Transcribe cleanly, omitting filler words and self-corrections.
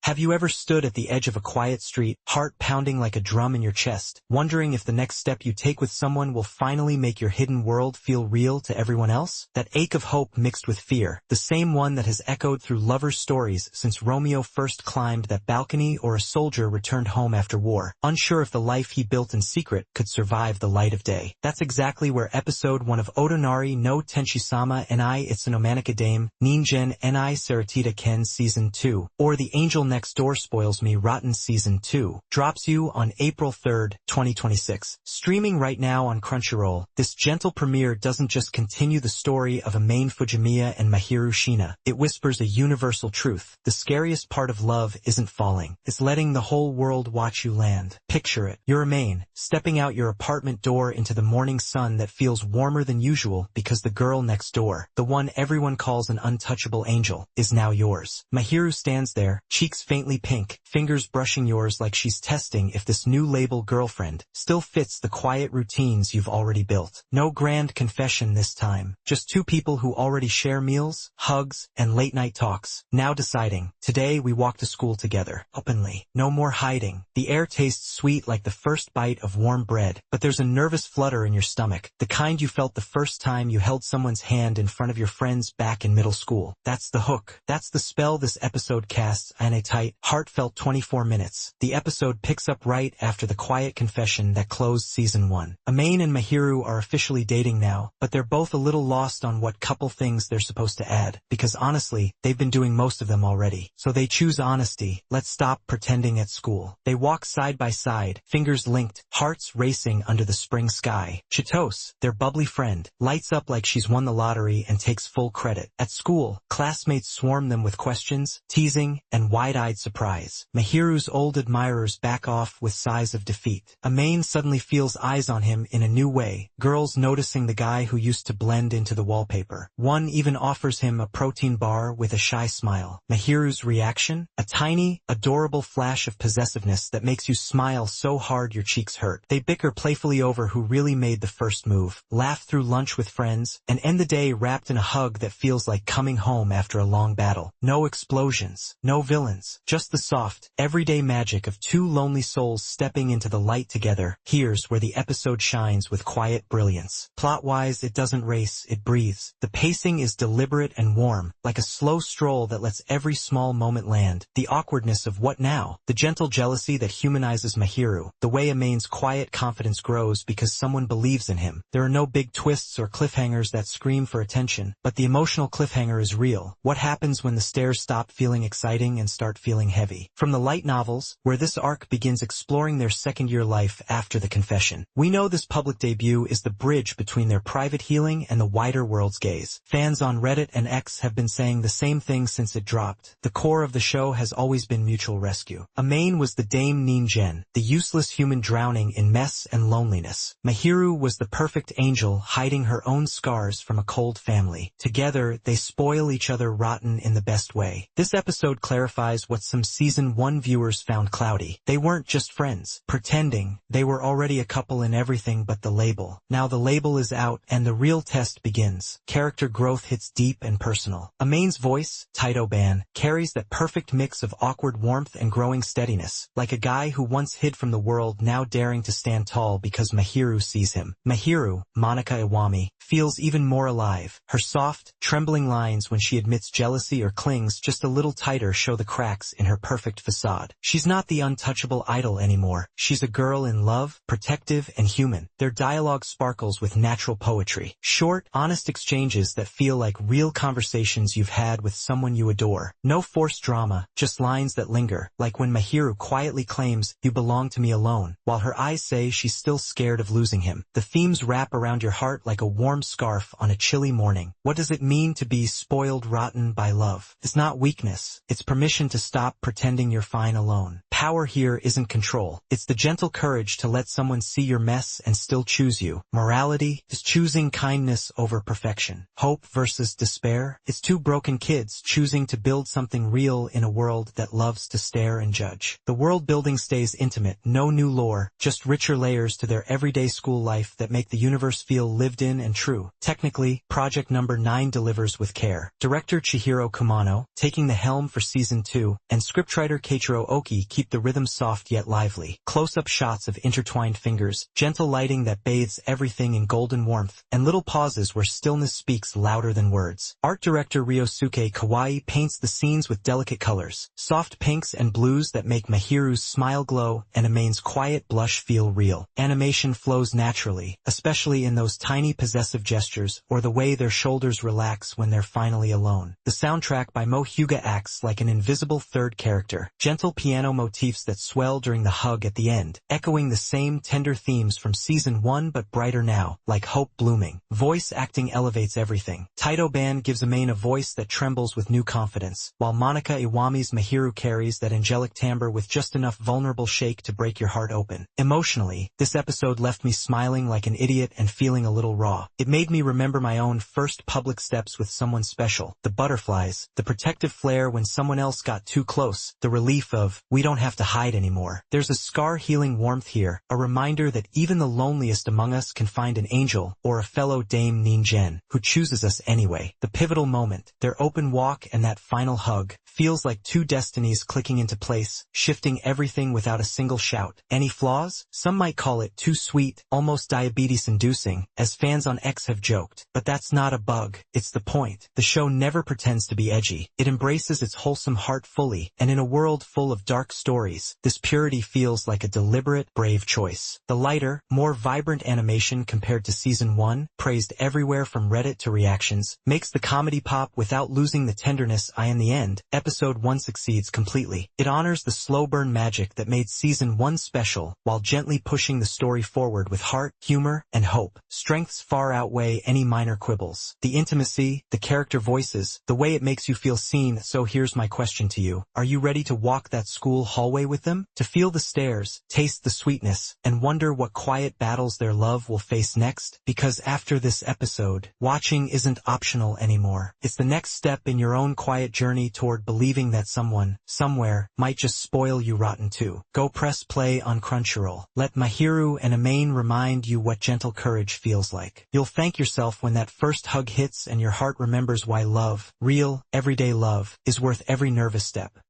Have you ever stood at the edge of a quiet street, heart pounding like a drum in your chest, wondering if the next step you take with someone will finally make your hidden world feel real to everyone else? That ache of hope mixed with fear, the same one that has echoed through lovers' stories since Romeo first climbed that balcony or a soldier returned home after war, unsure if the life he built in secret could survive the light of day. That's exactly where episode 1 of Otonari no Tenchisama ni Itsunomanika Dame, Ningen ni Saratita Ken Season 2, or The Angel Next Door Spoils Me Rotten Season 2, drops you on April 3, 2026. Streaming right now on Crunchyroll, this gentle premiere doesn't just continue the story of Amain Fujimiya and Mahiru Shina, it whispers a universal truth. The scariest part of love isn't falling, it's letting the whole world watch you land. Picture it. You're Amain, stepping out your apartment door into the morning sun that feels warmer than usual because the girl next door, the one everyone calls an untouchable angel, is now yours. Mahiru stands there, cheeks faintly pink, fingers brushing yours like she's testing if this new label girlfriend still fits the quiet routines you've already built. No grand confession this time, just two people who already share meals, hugs, and late-night talks, now deciding, today we walk to school together, openly. No more hiding. The air tastes sweet like the first bite of warm bread, but there's a nervous flutter in your stomach, the kind you felt the first time you held someone's hand in front of your friends back in middle school. That's the hook. That's the spell this episode casts on a tight, heartfelt 24 minutes. The episode picks up right after the quiet confession that closed Season 1. Amain and Mahiru are officially dating now, but they're both a little lost on what couple things they're supposed to add, because honestly, they've been doing most of them already. So they choose honesty. Let's stop pretending at school. They walk side by side, fingers linked, hearts racing under the spring sky. Chitose, their bubbly friend, lights up like she's won the lottery and takes full credit. At school, classmates swarm them with questions, teasing, and wide-eyed surprise. Mahiru's old admirers back off with sighs of defeat. Amain suddenly feels eyes on him in a new way, girls noticing the guy who used to blend into the wallpaper. One even offers him a protein bar with a shy smile. Mahiru's reaction? A tiny, adorable flash of possessiveness that makes you smile so hard your cheeks hurt. They bicker playfully over who really made the first move, laugh through lunch with friends, and end the day wrapped in a hug that feels like coming home after a long battle. No explosions, no villains, just the soft, everyday magic of two lonely souls stepping into the light together. Here's where the episode shines with quiet brilliance. Plot-wise, it doesn't race, it breathes. The pacing is deliberate and warm, like a slow stroll that lets every small moment land. The awkwardness of what now? The gentle jealousy that humanizes Mahiru. The way Amain's quiet confidence grows because someone believes in him. There are no big twists or cliffhangers that scream for attention, but the emotional cliffhanger is real. What happens when the stairs stop feeling exciting and start feeling heavy? From the light novels, where this arc begins exploring their second-year life after the confession. We know this public debut is the bridge between their private healing and the wider world's gaze. Fans on Reddit and X have been saying the same thing since it dropped. The core of the show has always been mutual rescue. Amain was the Dame Ningen, the useless human drowning in mess and loneliness. Mahiru was the perfect angel hiding her own scars from a cold family. Together, they spoil each other rotten in the best way. This episode clarifies what some Season 1 viewers found cloudy. They weren't just friends, pretending. They were already a couple in everything but the label. Now the label is out, and the real test begins. Character growth hits deep and personal. Amain's voice, Taito-ban, carries that perfect mix of awkward warmth and growing steadiness, like a guy who once hid from the world now daring to stand tall because Mahiru sees him. Mahiru, Monica Iwami, feels even more alive. Her soft, trembling lines when she admits jealousy or clings just a little tighter show the cracks in her perfect facade. She's not the untouchable idol anymore. She's a girl in love, protective, and human. Their dialogue sparkles with natural poetry. Short, honest exchanges that feel like real conversations you've had with someone you adore. No forced drama, just lines that linger, like when Mahiru quietly claims, "You belong to me alone," while her eyes say she's still scared of losing him. The themes wrap around your heart like a warm scarf on a chilly morning. What does it mean to be spoiled rotten by love? It's not weakness. It's permission to stop pretending you're fine alone. power here isn't control. It's the gentle courage to let someone see your mess and still choose you. Morality is choosing kindness over perfection. Hope versus despair. It's two broken kids choosing to build something real in a world that loves to stare and judge. The world building stays intimate, no new lore, just richer layers to their everyday school life that make the universe feel lived in and true. Technically, Project Number 9 delivers with care. Director Chihiro Kumano, taking the helm for Season 2, and scriptwriter Keiichiro Oki keep the rhythm soft yet lively. Close-up shots of intertwined fingers, gentle lighting that bathes everything in golden warmth, and little pauses where stillness speaks louder than words. Art director Ryosuke Kawai paints the scenes with delicate colors, soft pinks and blues that make Mahiru's smile glow and Amane's quiet blush feel real. Animation flows naturally, especially in those tiny possessive gestures or the way their shoulders relax when they're finally alone. The soundtrack by Mo Hyuga acts like an invisible third character, gentle piano motifs that swell during the hug at the end, echoing the same tender themes from Season 1 but brighter now, like hope blooming. Voice acting elevates everything. Taito Ban gives Amane a voice that trembles with new confidence, while Monica Iwami's Mahiru carries that angelic timbre with just enough vulnerable shake to break your heart open. Emotionally, this episode left me smiling like an idiot and feeling a little raw. It made me remember my own first public steps with someone special, the butterflies, the protective flare when someone else got too close, the relief of, we don't have to hide anymore. There's a scar-healing warmth here, a reminder that even the loneliest among us can find an angel, or a fellow Dame Ningen, who chooses us anyway. The pivotal moment, their open walk and that final hug, feels like two destinies clicking into place, shifting everything without a single shout. Any flaws? Some might call it too sweet, almost diabetes-inducing, as fans on X have joked. But that's not a bug, it's the point. The show never pretends to be edgy. It embraces its wholesome heart fully, and in a world full of dark stories, this purity feels like a deliberate, brave choice. The lighter, more vibrant animation compared to Season 1, praised everywhere from Reddit to reactions, makes the comedy pop without losing the tenderness. In the end, Episode 1 succeeds completely. It honors the slow burn magic that made Season 1 special, while gently pushing the story forward with heart, humor, and hope. Strengths far outweigh any minor quibbles. The intimacy, the character voices, the way it makes you feel seen. So here's my question to you. Are you ready to walk that school hallway with them? To feel the stares, taste the sweetness, and wonder what quiet battles their love will face next? Because after this episode, watching isn't optional anymore. It's the next step in your own quiet journey toward believing that someone, somewhere, might just spoil you rotten too. Go press play on Crunchyroll. Let Mahiru and Amane remind you what gentle courage feels like. You'll thank yourself when that first hug hits and your heart remembers why love, real, everyday love, is worth every nervous step.